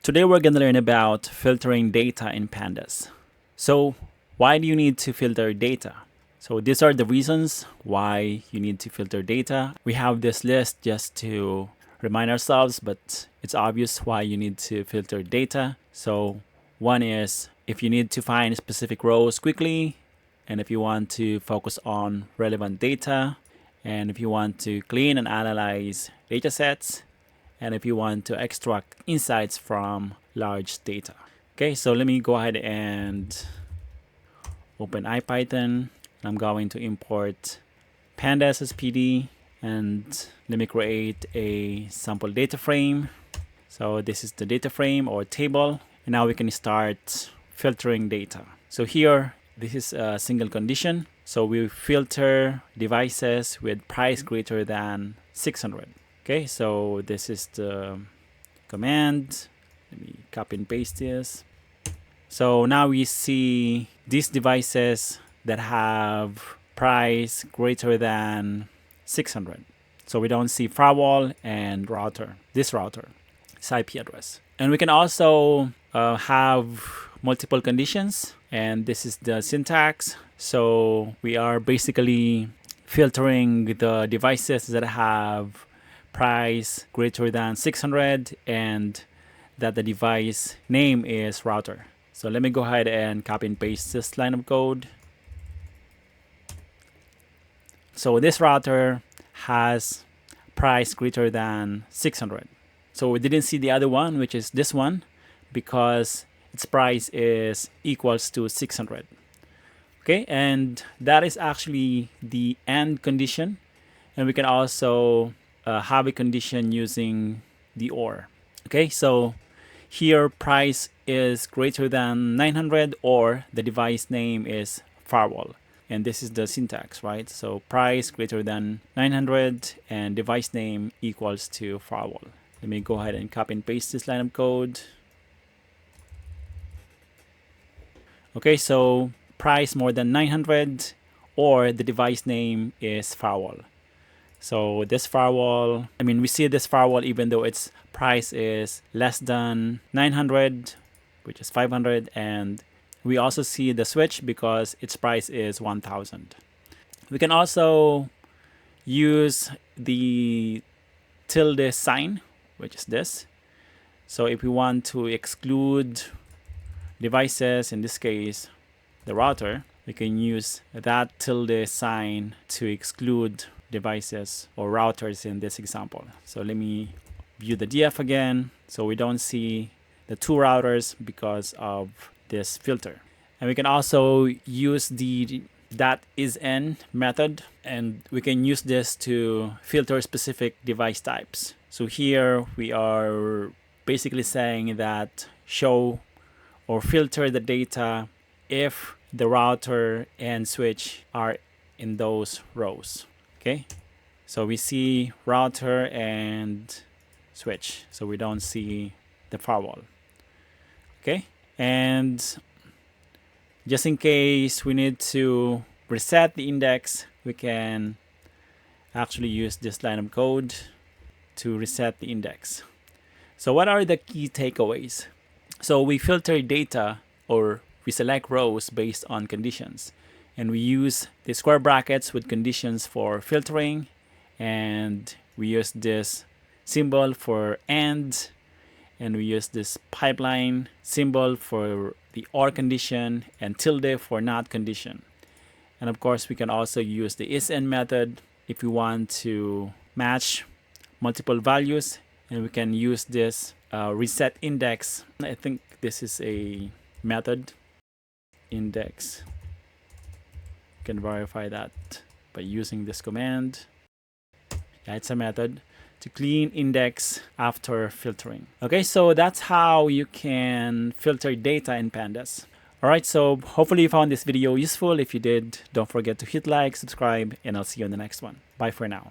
Today we're going to learn about filtering data in pandas. So why do you need to filter data? So these are the reasons why you need to filter data. We have this list just to remind ourselves, but it's obvious why you need to filter data. So one is if you need to find specific rows quickly, and if you want to focus on relevant data, and if you want to clean and analyze data sets, and if you want to extract insights from large data. Okay, so let me go ahead and open IPython. I'm going to import pandas as PD, and let me create a sample data frame. So this is the data frame or table, and now we can start filtering data. So here, this is a single condition. So we filter devices with price greater than 600. Okay, so this is the command. Let me copy and paste this. So now we see these devices that have price greater than 600. So we don't see firewall and router, this IP address. And we can also have multiple conditions, and this is the syntax. So we are basically filtering the devices that have price greater than 600 and that the device name is router. So let me go ahead and copy and paste this line of code. So this router has price greater than 600. So we didn't see the other one, which is this one, because its price is equals to 600. Okay, and that is actually the AND condition. And we can also have a condition using the OR. Okay, so here price is greater than 900 or the device name is firewall. And this is the syntax, right? So price greater than 900 and device name equals to firewall. Let me go ahead and copy and paste this line of code. Okay, so price more than 900 or the device name is firewall. So this firewall, we see this firewall even though its price is less than 900, which is 500, and we also see the switch because its price is 1000. We can also use the tilde sign, which is this. So if we want to exclude devices, in this case, the router, we can use that tilde sign to exclude devices or routers in this example. So let me view the DF again. So we don't see the two routers because of this filter. And we can also use the isin method, and we can use this to filter specific device types. So here we are basically saying that show or filter the data if the router and switch are in those rows. Okay, so we see router and switch, so we don't see the firewall. Okay, and just in case we need to reset the index, we can actually use this line of code to reset the index. So what are the key takeaways? So we filter data, or we select rows based on conditions, and we use the square brackets with conditions for filtering, and we use this symbol for AND, and we use this pipeline symbol for the OR condition and tilde for NOT condition. And of course, we can also use the isin method if we want to match multiple values, and we can use this reset index. I think this is a method, index. You can verify that by using this command. Yeah, it's a method to clean index after filtering. Okay, so that's how you can filter data in pandas. Alright, so hopefully you found this video useful. If you did, don't forget to hit like, subscribe, and I'll see you in the next one. Bye for now.